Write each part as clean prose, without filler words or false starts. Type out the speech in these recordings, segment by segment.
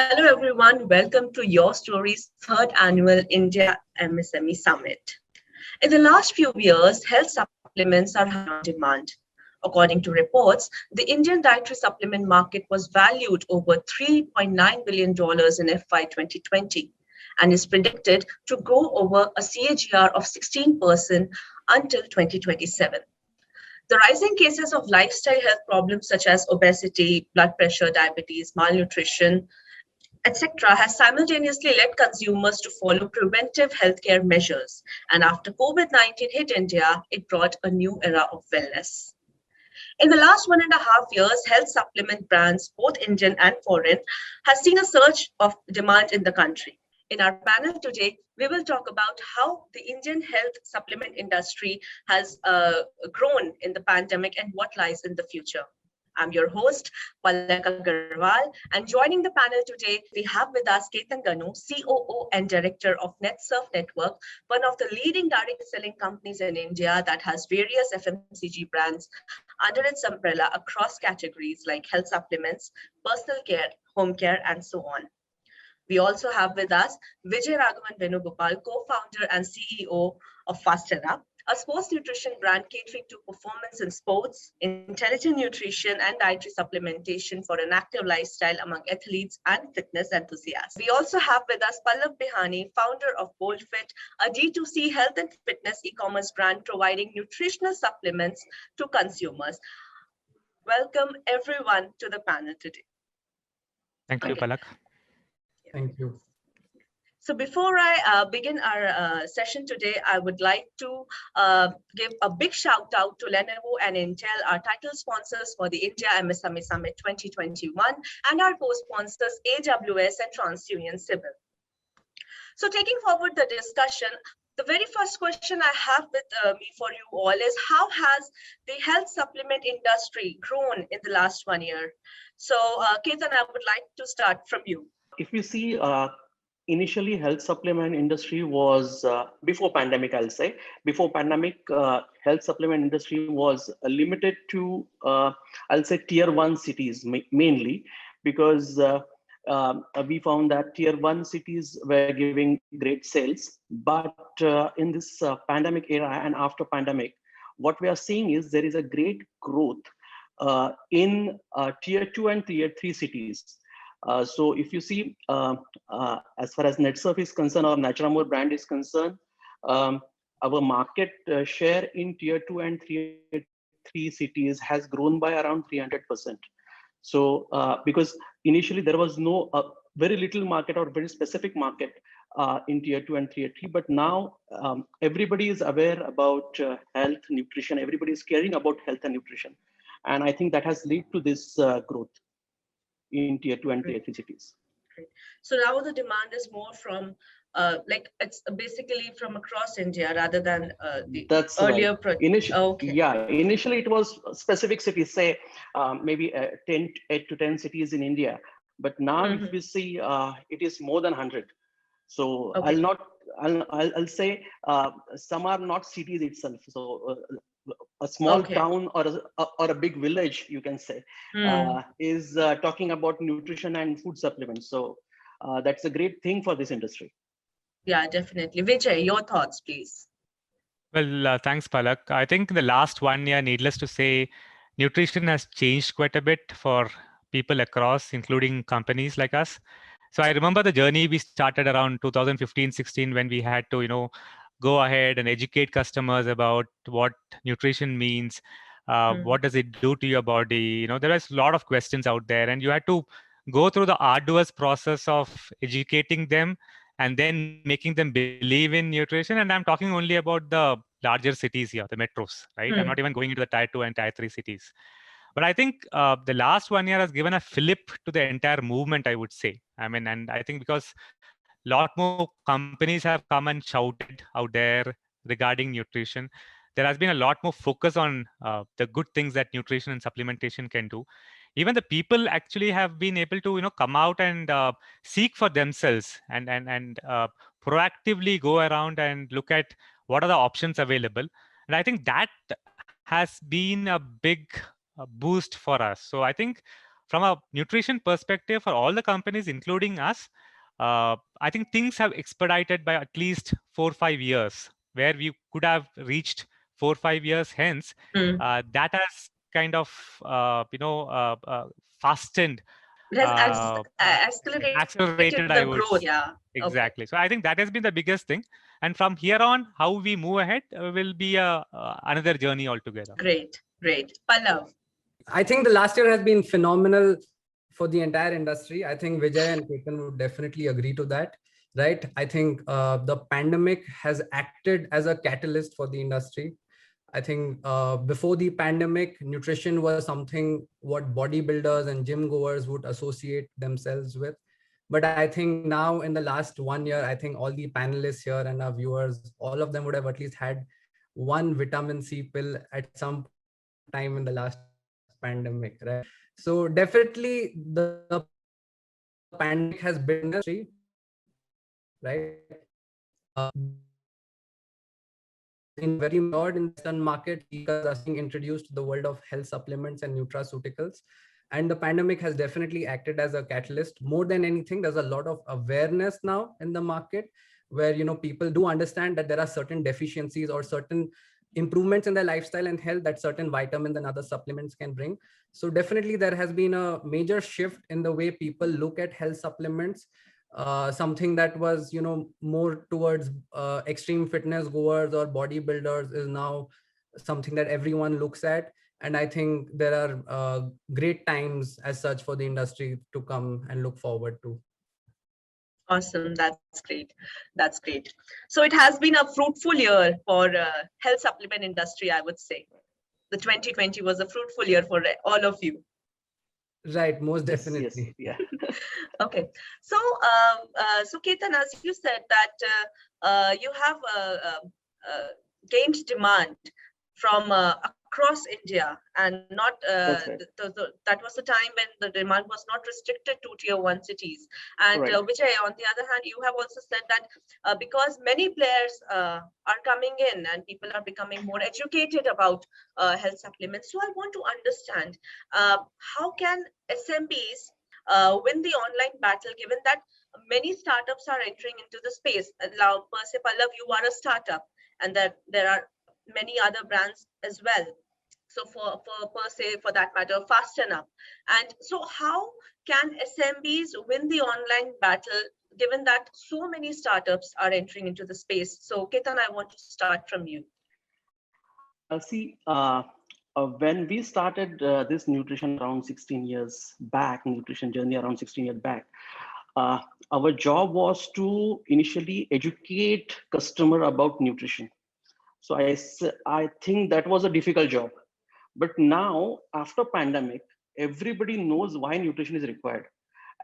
Hello, everyone. Welcome to Your Story's third annual India MSME Summit. In the last few years, health supplements are high on demand. According to reports, the Indian dietary supplement market was valued over $3.9 billion in FY 2020 and is predicted to grow over a CAGR of 16% until 2027. The rising cases of lifestyle health problems such as obesity, blood pressure, diabetes, malnutrition, etc., has simultaneously led consumers to follow preventive healthcare measures. And after COVID-19 hit India, it brought a new era of wellness. In the last 1.5 years, health supplement brands, both Indian and foreign, has seen a surge of demand in the country. In our panel today, we will talk about how the Indian health supplement industry has grown in the pandemic and what lies in the future. I'm your host, Pallav Agarwal, and joining the panel today, we have with us Ketan Ganu, COO and Director of Netsurf Network, one of the leading direct selling companies in India that has various FMCG brands under its umbrella across categories like health supplements, personal care, home care, and so on. We also have with us Vijayraghavan Venugopal, co-founder and CEO of Fastera, a sports nutrition brand catering to performance in sports, intelligent nutrition, and dietary supplementation for an active lifestyle among athletes and fitness enthusiasts. We also have with us Pallav Bihani, founder of Boldfit, a D2C health and fitness e-commerce brand providing nutritional supplements to consumers. Welcome everyone to the panel today. Thank you, Palak. Thank you. So before I begin our session today, I would like to give a big shout out to Lenovo and Intel, our title sponsors for the India MSME Summit 2021, and our co-sponsors AWS and TransUnion Civil. So taking forward the discussion, the very first question I have with me for you all is, how has the health supplement industry grown in the last 1 year? So Ketan, I would like to start from you. If you see, initially health supplement industry was before pandemic, I'll say before pandemic, health supplement industry was limited to I'll say tier 1 cities mainly, because we found that tier 1 cities were giving great sales. But in this pandemic era and after pandemic, what we are seeing is there is a great growth in tier 2 and tier 3 cities. So if you see, as far as Netsurf is concerned, or Naturamur brand is concerned, our market share in tier 2 and tier 3 cities has grown by around 300%. So because initially there was no very little market or very specific market in tier 2 and tier 3, but now everybody is aware about health, nutrition. Everybody is caring about health and nutrition. And I think that has led to this growth in tier 2 and tier 3 cities. Great. So now the demand is more from, like it's basically from across India rather than the That's earlier right. project. Okay. Yeah, initially it was specific cities, say maybe 8 to 10 cities in India. But now if we see, it is more than 100. So Okay. I'll say some are not cities itself. So a small town or a big village, you can say, is talking about nutrition and food supplements. So that's a great thing for this industry. Yeah, definitely. Vijay, your thoughts, please. Well, thanks, Palak. I think the last 1 year, needless to say, nutrition has changed quite a bit for people across, including companies like us. So I remember the journey we started around 2015-16 when we had to, go ahead and educate customers about what nutrition means, what does it do to your body. There was a lot of questions out there, and you had to go through the arduous process of educating them and then making them believe in nutrition. And I'm talking only about the larger cities here, the metros, right? I'm not even going into the tier 2 and tier 3 cities. But I think the last 1 year has given a fillip to the entire movement, I would say. And I think because a lot more companies have come and shouted out there regarding nutrition, there has been a lot more focus on the good things that nutrition and supplementation can do. Even the people actually have been able to, come out and seek for themselves and proactively go around and look at what are the options available. And I think that has been a big boost for us. So I think from a nutrition perspective for all the companies, including us, I think things have expedited by at least 4 or 5 years, where we could have reached 4 or 5 years hence. That has kind of fastened, It has accelerated, accelerated I the would growth. Yeah. exactly. So I think that has been the biggest thing, and from here on, how we move ahead will be another journey altogether. Great. Pallav. I think the last year has been phenomenal for the entire industry. I think Vijay and Ketan would definitely agree to that, right? I think the pandemic has acted as a catalyst for the industry. I think before the pandemic, nutrition was something what bodybuilders and gym goers would associate themselves with. But I think now in the last 1 year, I think all the panelists here and our viewers, all of them would have at least had one vitamin C pill at some time in the last pandemic, right? So definitely the pandemic has built an industry, right? In very matured in the Western market, seekers are being introduced to the world of health supplements and nutraceuticals. And the pandemic has definitely acted as a catalyst. More than anything, there's a lot of awareness now in the market where, you know, people do understand that there are certain deficiencies or certain improvements in their lifestyle and health that certain vitamins and other supplements can bring. So definitely there has been a major shift in the way people look at health supplements. Something that was, you know, more towards extreme fitness goers or bodybuilders is now something that everyone looks at. And I think there are great times as such for the industry to come and look forward to. Awesome. That's great. So it has been a fruitful year for health supplement industry, I would say. The 2020 was a fruitful year for all of you. Right, most Yes, definitely. yeah. Okay. So, so Ketan, as you said that you have gained demand from across India, and not That's right. that was the time when the demand was not restricted to tier 1 cities. And Right. Vijay, on the other hand, you have also said that because many players are coming in and people are becoming more educated about health supplements. So I want to understand how can SMBs win the online battle, given that many startups are entering into the space. Now, per se, Pallav, you are a startup, and that there are many other brands as well. So for per se, for that matter, Fast Enough. And so how can SMBs win the online battle, given that so many startups are entering into the space? So Ketan, I want to start from you. When we started this nutrition around 16 years back, nutrition journey around 16 years back, our job was to initially educate customer about nutrition. So I think that was a difficult job. But now, after pandemic, everybody knows why nutrition is required.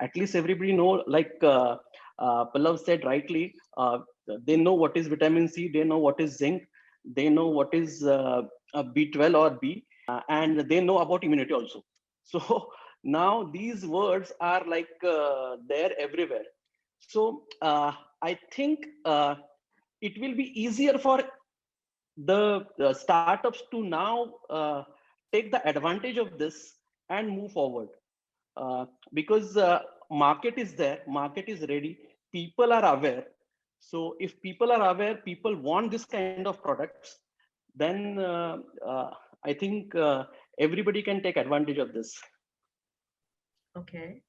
At least everybody know, like Pallav said rightly, they know what is vitamin C, they know what is zinc, they know what is B12 or B, and they know about immunity also. So now these words are like there everywhere. So I think it will be easier for the startups to now take the advantage of this and move forward, because market is there, market is ready, people are aware. So if people are aware, people want this kind of products, then I think everybody can take advantage of this. Okay.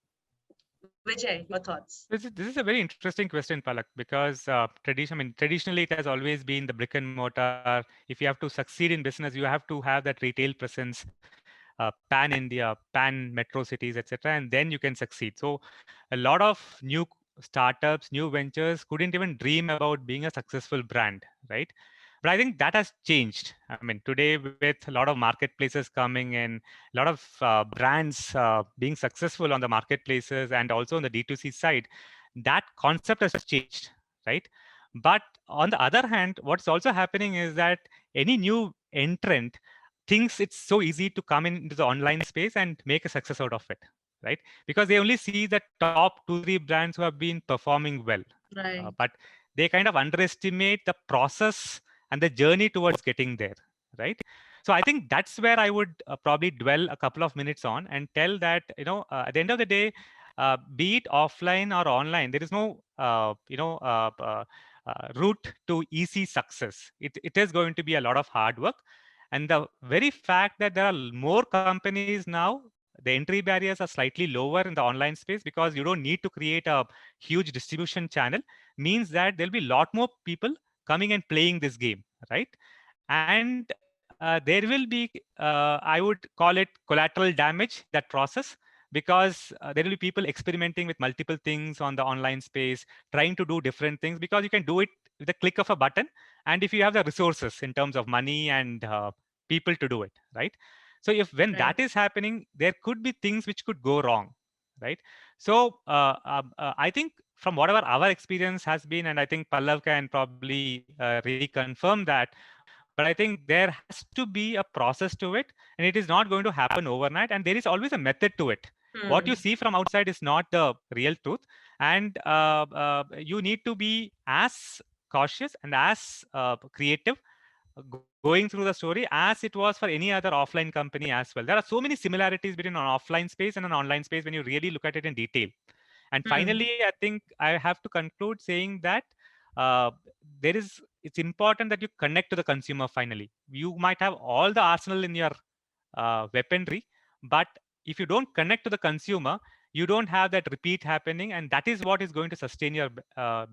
Vijay, your thoughts? This is a very interesting question, Palak, because traditionally it has always been the brick and mortar. If you have to succeed in business, you have to have that retail presence, pan India, pan metro cities, etc., and then you can succeed. So, a lot of new startups, new ventures couldn't even dream about being a successful brand, right? But I think that has changed. I mean, today with a lot of marketplaces coming in, a lot of brands being successful on the marketplaces and also on the D2C side, that concept has changed, right? But on the other hand, what's also happening is that any new entrant thinks it's so easy to come into the online space and make a success out of it, right? Because they only see the top 2-3 brands who have been performing well, Right. but they kind of underestimate the process and the journey towards getting there, right? So I think that's where I would probably dwell a couple of minutes on and tell that, at the end of the day, be it offline or online, there is no, route to easy success. It is going to be a lot of hard work. And the very fact that there are more companies now, the entry barriers are slightly lower in the online space because you don't need to create a huge distribution channel, means that there'll be a lot more people coming and playing this game, right? And there will be, I would call it collateral damage, that process, because there will be people experimenting with multiple things on the online space, trying to do different things, because you can do it with a click of a button. And if you have the resources in terms of money and people to do it, right? So if when Right. that is happening, there could be things which could go wrong, right? So I think from whatever our experience has been, and I think Pallav can probably reconfirm that, but I think there has to be a process to it, and it is not going to happen overnight, and there is always a method to it. What you see Hmm. from outside is not the real truth, and you need to be as cautious and as creative going through the story as it was for any other offline company as well. There are so many similarities between an offline space and an online space when you really look at it in detail. And Hmm. finally, I think I have to conclude saying that uh, it's important that you connect to the consumer finally. You might have all the arsenal in your weaponry, but if you don't connect to the consumer, you don't have that repeat happening, and that is what is going to sustain your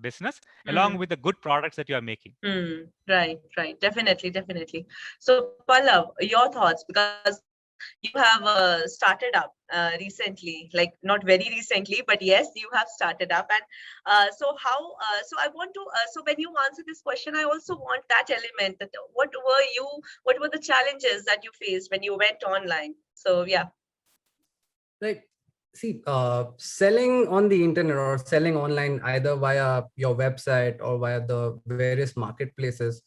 business along Hmm. with the good products that you are making. Hmm. Right, right. Definitely, definitely. So, Pallav, your thoughts, because you have started up recently, like not very recently, but yes, you have started up. And so how, so I want to, so when you answer this question, I also want that element that what were the challenges that you faced when you went online? So, yeah. Right. See, selling on the internet or selling online, either via your website or via the various marketplaces,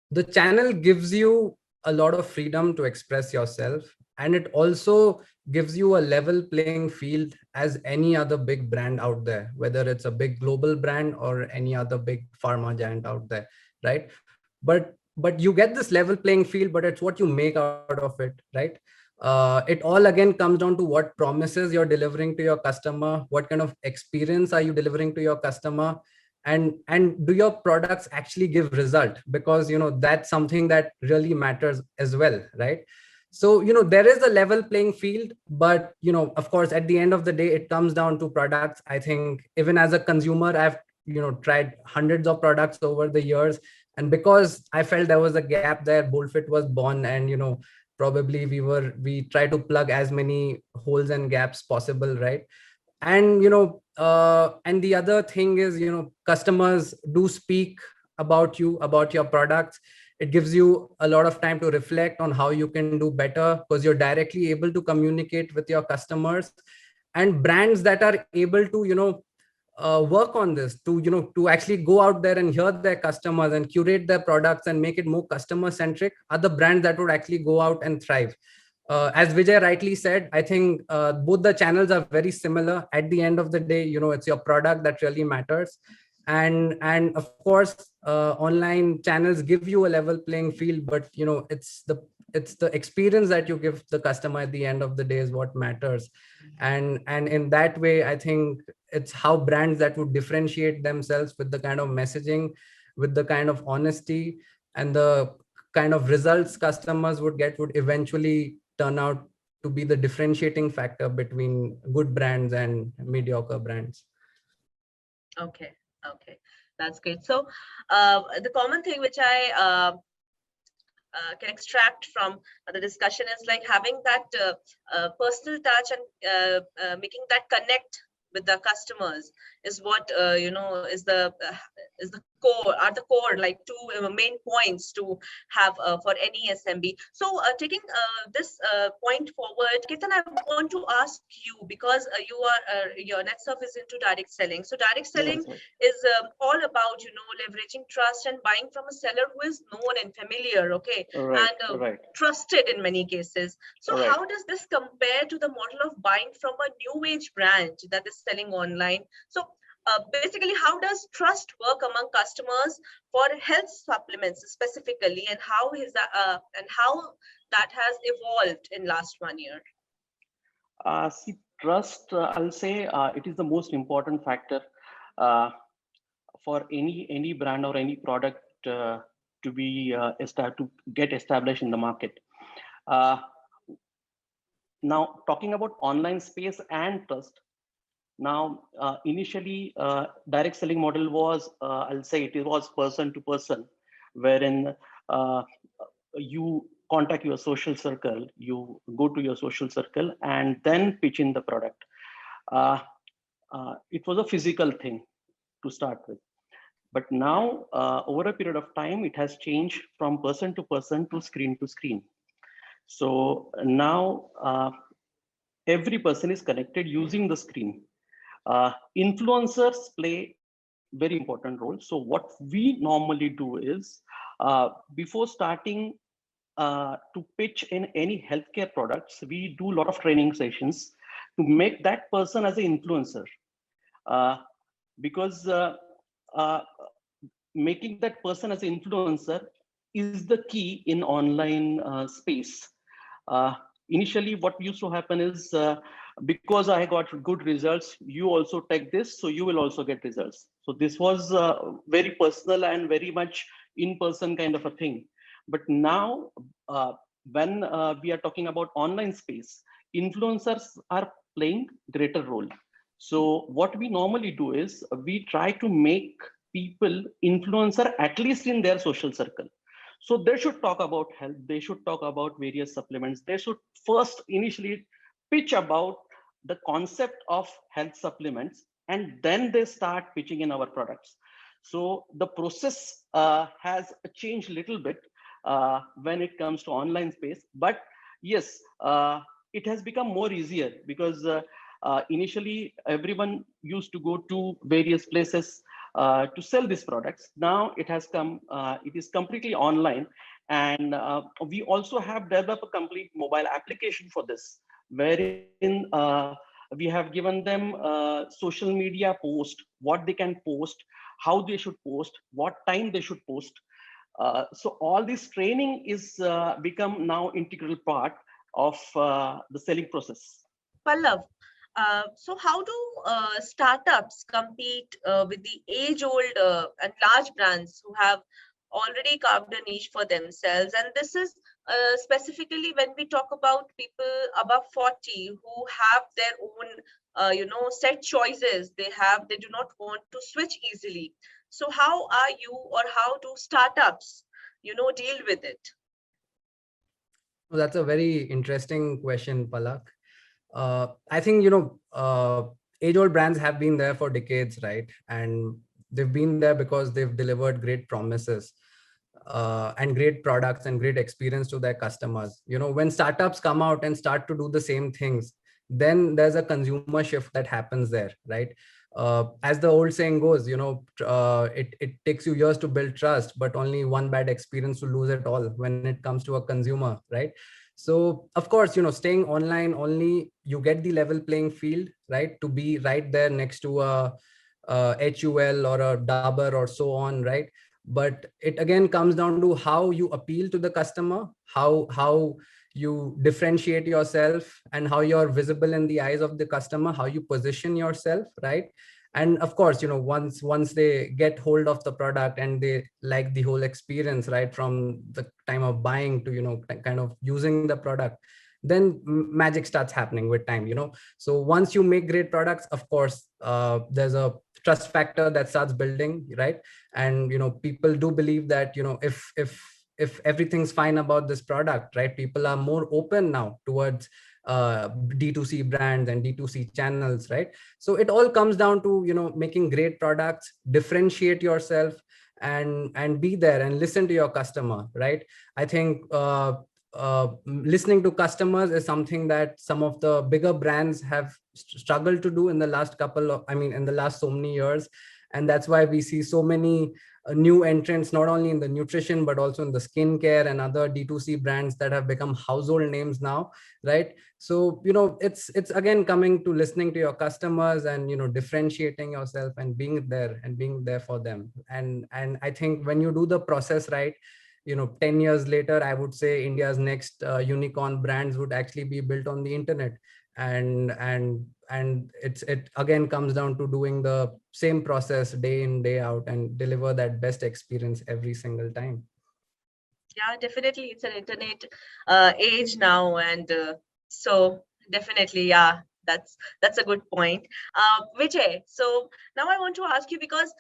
the channel gives you a lot of freedom to express yourself. And it also gives you a level playing field as any other big brand out there, whether it's a big global brand or any other big pharma giant out there, right? But you get this level playing field, but it's what you make out of it, right? It all again comes down to what promises you're delivering to your customer, what kind of experience are you delivering to your customer, and do your products actually give result, because that's something that really matters as well, right? So there is a level playing field, but of course at the end of the day it comes down to products. I think even as a consumer, I've tried hundreds of products over the years, and because I felt there was a gap there, Boldfit was born. And probably we try to plug as many holes and gaps possible, right? And and the other thing is, customers do speak about you, about your products. It gives you a lot of time to reflect on how you can do better, because you're directly able to communicate with your customers. And brands that are able to work on this, to actually go out there and hear their customers and curate their products and make it more customer centric, are the brands that would actually go out and thrive. As Vijay rightly said, I think both the channels are very similar. At the end of the day, it's your product that really matters. And of course, online channels give you a level playing field, but it's the experience that you give the customer at the end of the day is what matters. And in that way, I think it's how brands that would differentiate themselves with the kind of messaging, with the kind of honesty, and the kind of results customers would get would eventually turn out to be the differentiating factor between good brands and mediocre brands. Okay. Okay. That's great. So, the common thing which I can extract from the discussion is like having that personal touch and making that connect with the customers is what is the core, are the core, like two main points to have for any SMB. So taking this point forward, Ketan, I want to ask you, because you are your Netsurf is into direct selling. So direct selling Yes, right. is all about leveraging trust and buying from a seller who is known and familiar, okay, Right, and right, trusted in many cases. So right. how does this compare to the model of buying from a new age brand that is selling online? So basically, how does trust work among customers for health supplements specifically, and how is that and how that has evolved in last 1 year? See, trust, I'll say it is the most important factor uh, for any brand or any product to be to get established in the market. Uh, Now, talking about online space and trust. Now, initially, direct selling model was, I'll say it was person to person, wherein uh, you contact your social circle, you go to your social circle and then pitch in the product. It was a physical thing to start with. But now, over a period of time, it has changed from person to screen to screen. So now every person is connected using the screen. Influencers play very important role. So what we normally do is before starting to pitch in any healthcare products, we do a lot of training sessions to make that person as an influencer. Because uh, making that person as an influencer is the key in online space. Initially, what used to happen is because I got good results, you also take this, so you will also get results. So this was very personal and very much in-person kind of a thing. But now, when we are talking about online space, influencers are playing greater role. So what we normally do is we try to make people influencer at least in their social circle. So they should talk about health, they should talk about various supplements, they should first initially pitch about the concept of health supplements, and then they start pitching in our products. So the process has changed a little bit when it comes to online space, but yes, it has become more easier because initially everyone used to go to various places to sell these products. Now it has come, it is completely online. And we also have developed a complete mobile application for this, wherein we have given them social media post, what they can post, how they should post, what time they should post. So all this training is become now integral part of the selling process. Pallav, so how do startups compete with the age-old and large brands who have already carved a niche for themselves? And this is specifically when we talk about people above 40 who have their own, set choices. They do not want to switch easily. So how are you, or how do startups, deal with it? Well, that's a very interesting question, Palak. I think, age-old brands have been there for decades, right? And they've been there because they've delivered great promises and great products and great experience to their customers. When startups come out and start to do the same things, then there's a consumer shift that happens there, right? As the old saying goes, it takes you years to build trust, but only one bad experience to lose it all when it comes to a consumer, right? So of course, staying online only, you get the level playing field, right? To be right there next to a HUL or a Dabur or so on, right? But it again comes down to how you appeal to the customer, how you differentiate yourself, and how you're visible in the eyes of the customer, how you position yourself, right? And of course, once they get hold of the product and they like the whole experience, right, from the time of buying to kind of using the product, then magic starts happening with time. So once you make great products, of course, there's a trust factor that starts building, right? And people do believe that if everything's fine about this product, right, people are more open now towards D2C brands and D2C channels, right? So it all comes down to making great products, differentiate yourself, and be there and listen to your customer, right? I think listening to customers is something that some of the bigger brands have struggled to do in the last in the last so many years. And that's why we see so many new entrants, not only in the nutrition, but also in the skincare and other D2C brands that have become household names now, right? So, it's again coming to listening to your customers and, differentiating yourself and being there for them. And I think when you do the process right, 10 years later, I would say India's next unicorn brands would actually be built on the internet. And it again comes down to doing the same process day in, day out, and deliver that best experience every single time. Yeah, definitely. It's an internet age now, and so definitely, yeah, that's a good point. Vijay, so now I want to ask you, because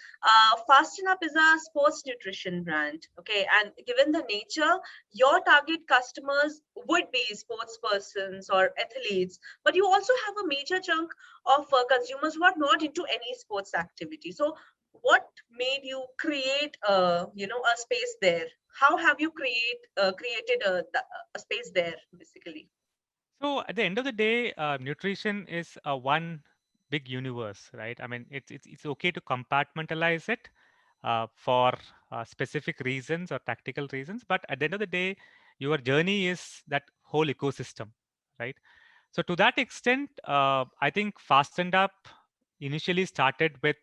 Fasten Up is a sports nutrition brand, okay, and given the nature, your target customers would be sports persons or athletes, but you also have a major chunk of consumers who are not into any sports activity. So what made you create a space there? How have you created a space there, basically? So at the end of the day, nutrition is a one big universe, right? I mean, it's okay to compartmentalize it for specific reasons or tactical reasons, but at the end of the day, your journey is that whole ecosystem, right? So to that extent, I think Fastened Up initially started with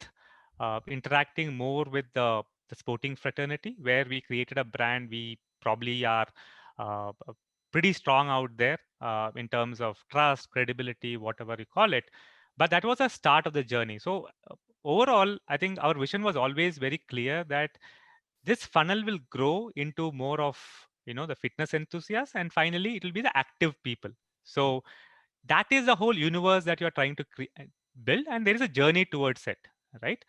interacting more with the sporting fraternity, where we created a brand. We probably are pretty strong out there in terms of trust, credibility, whatever you call it. But that was a start of the journey. So overall, I think our vision was always very clear that this funnel will grow into more of the fitness enthusiasts, and finally it will be the active people. So that is the whole universe that you are trying to build, and there is a journey towards it, right?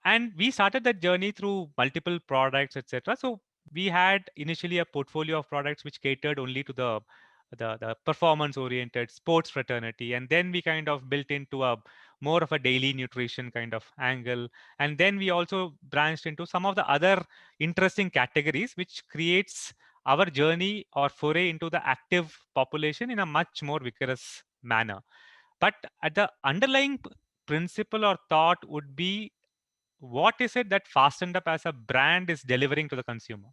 And we started that journey through multiple products, etc. So we had initially a portfolio of products which catered only to the performance oriented sports fraternity, and then we kind of built into a more of a daily nutrition kind of angle, and then we also branched into some of the other interesting categories, which creates our journey or foray into the active population in a much more vigorous manner. But at the underlying principle or thought would be, what is it that Fastened Up as a brand is delivering to the consumer,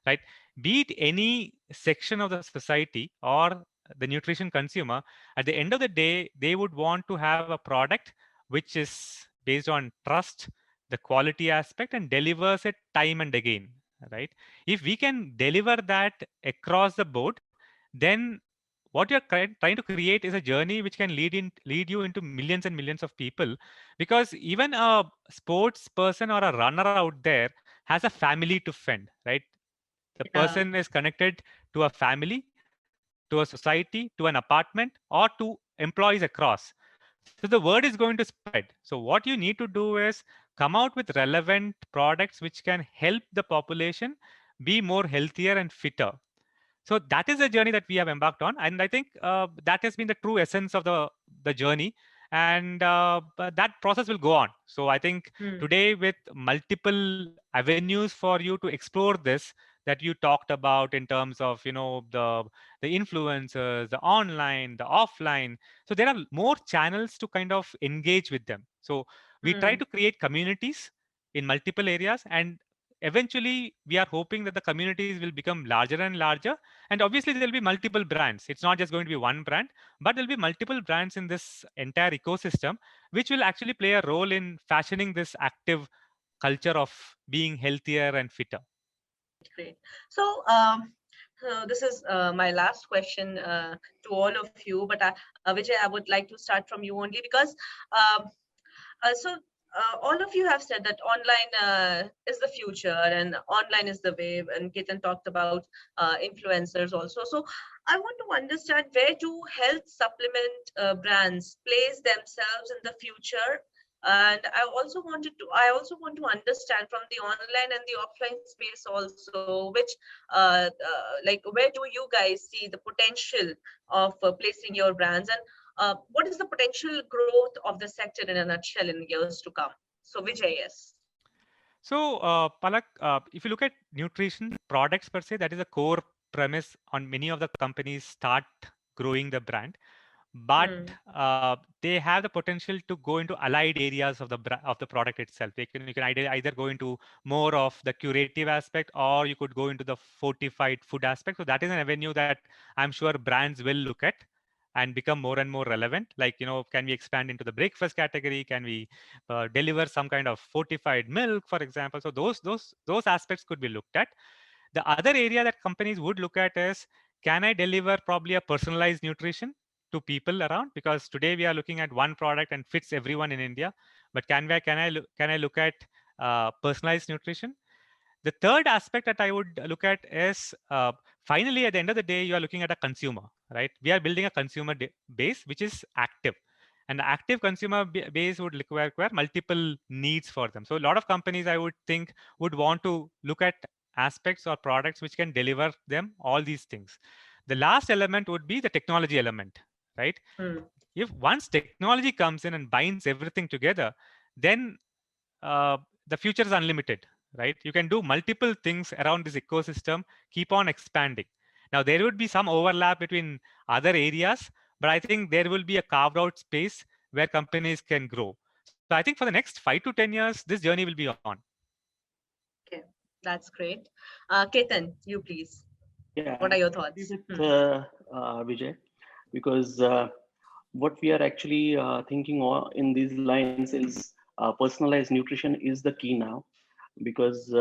right? Be it any section of the society or the nutrition consumer, at the end of the day, they would want to have a product which is based on trust, the quality aspect, and delivers it time and again, right? If we can deliver that across the board, then what you're trying to create is a journey which can lead you into millions and millions of people, because even a sports person or a runner out there has a family to fend, right? The Yeah. person is connected to a family, to a society, to an apartment, or to employees across. So the word is going to spread. So what you need to do is come out with relevant products which can help the population be more healthier and fitter. So that is the journey that we have embarked on, and I think that has been the true essence of the journey, and but that process will go on. So I think Hmm. today, with multiple avenues for you to explore this, that you talked about in terms of the influencers, the online, the offline, so there are more channels to kind of engage with them. So we try Hmm. to create communities in multiple areas, and eventually we are hoping that the communities will become larger and larger, and obviously there'll be multiple brands. It's not just going to be one brand, but there'll be multiple brands in this entire ecosystem, which will actually play a role in fashioning this active culture of being healthier and fitter. Great. So, this is my last question to all of you, but Vijay, I would like to start from you only, because um, all of you have said that online is the future and online is the wave, and Ketan talked about influencers also. So I want to understand, where do health supplement brands place themselves in the future? And I also want to understand from the online and the offline space also, which like, where do you guys see the potential of placing your brands, and what is the potential growth of the sector in a nutshell in years to come? So Vijay, yes. So, Palak, if you look at nutrition products per se, that is a core premise on many of the companies start growing the brand. but Hmm. they have the potential to go into allied areas of the product itself. You can either go into more of the curative aspect, or you could go into the fortified food aspect. So that is an avenue that I'm sure brands will look at and become more and more relevant. Like, can we expand into the breakfast category? Can we deliver some kind of fortified milk, for example? So those aspects could be looked at. The other area that companies would look at is, can I deliver probably a personalized nutrition to people around? Because today we are looking at one product and fits everyone in India. But can I look at personalized nutrition? The third aspect that I would look at is, finally, at the end of the day, you are looking at a consumer, right? We are building a consumer base which is active. And the active consumer base would require multiple needs for them. So a lot of companies, I would think, would want to look at aspects or products which can deliver them all these things. The last element would be the technology element, right? Hmm. If once technology comes in and binds everything together, then uh, the future is unlimited, right? You can do multiple things around this ecosystem, keep on expanding. Now, there would be some overlap between other areas, but I think there will be a carved out space where companies can grow. So I think for the next 5 to 10 years, this journey will be on. Okay, that's great. Ketan, you please. Yeah, What are your I agree thoughts? with Vijay, because what we are actually thinking in these lines is personalized nutrition is the key now, because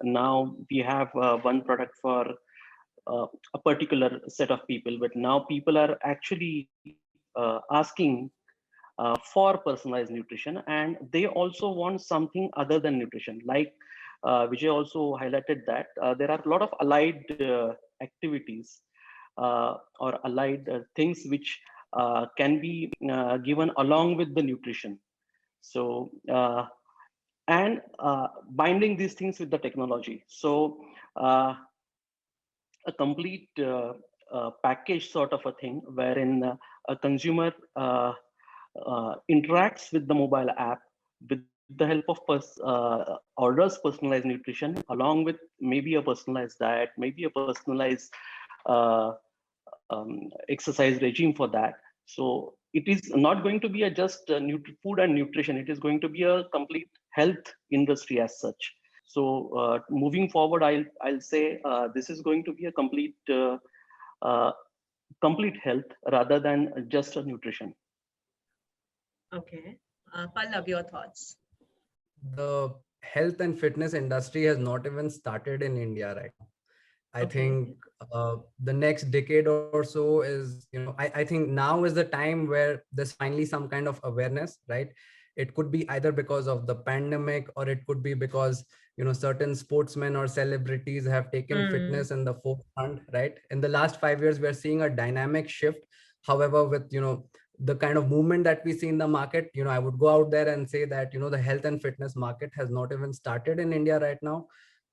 now we have one product for a particular set of people, but now people are actually asking for personalized nutrition, and they also want something other than nutrition. Like Vijay also highlighted that there are a lot of allied activities or allied things which can be given along with the nutrition. So and binding these things with the technology. So a complete package sort of a thing, wherein a consumer interacts with the mobile app with the help of orders personalized nutrition along with maybe a personalized diet, maybe a personalized exercise regime for that. So it is not going to be a just food and nutrition. It is going to be a complete health industry as such. So moving forward, I'll say this is going to be a uh, complete health rather than just a nutrition. Okay. Pallav, your thoughts. The health and fitness industry has not even started in India right now. I Okay. think the next decade or so is, I think now is the time where there's finally some kind of awareness, right? It could be either because of the pandemic, or it could be because, certain sportsmen or celebrities have taken Hmm. fitness in the forefront, right? In the last 5 years, we're seeing a dynamic shift. However, with, the kind of movement that we see in the market, I would go out there and say that, the health and fitness market has not even started in India right now.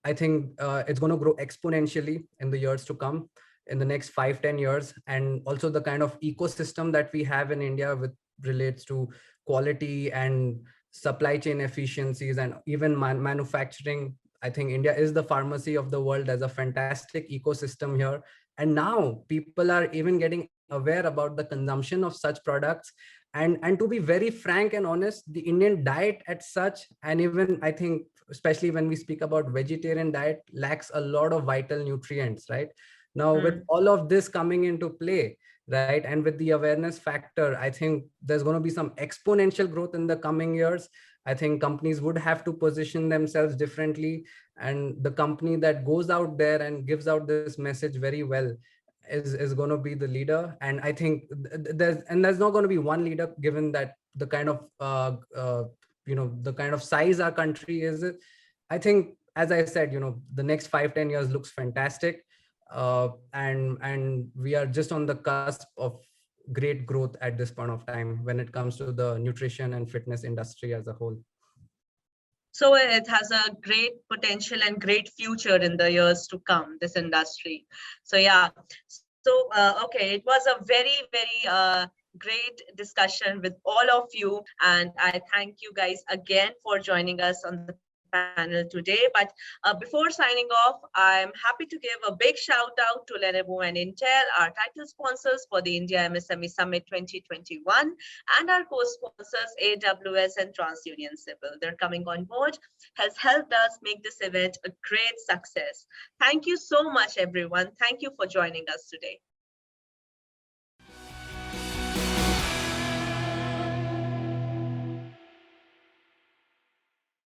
I think it's going to grow exponentially in the years to come, in the next 5-10 years. And also the kind of ecosystem that we have in India with relates to quality and supply chain efficiencies and even manufacturing. I think India is the pharmacy of the world. There's a fantastic ecosystem here. And now people are even getting aware about the consumption of such products. And to be very frank and honest, the Indian diet at such, and even I think especially when we speak about vegetarian diet, lacks a lot of vital nutrients, right? Now with Hmm. all of this coming into play, right, and with the awareness factor, I think there's going to be some exponential growth in the coming years. I think companies would have to position themselves differently, and the company that goes out there and gives out this message very well is going to be the leader. And I think there's not going to be one leader, given that the kind of the kind of size our country is. I think, as I said, the next 5-10 years looks fantastic. And we are just on the cusp of great growth at this point of time when it comes to the nutrition and fitness industry as a whole. So it has a great potential and great future in the years to come, this industry. So yeah, so okay, it was a very, very great discussion with all of you. And I thank you guys again for joining us on the panel. panel today. But before signing off, I'm happy to give a big shout out to Lenovo and Intel, our title sponsors for the India MSME Summit 2021, and our co-sponsors AWS and TransUnion Civil. Their coming on board has helped us make this event a great success. Thank you so much, everyone. Thank you for joining us today.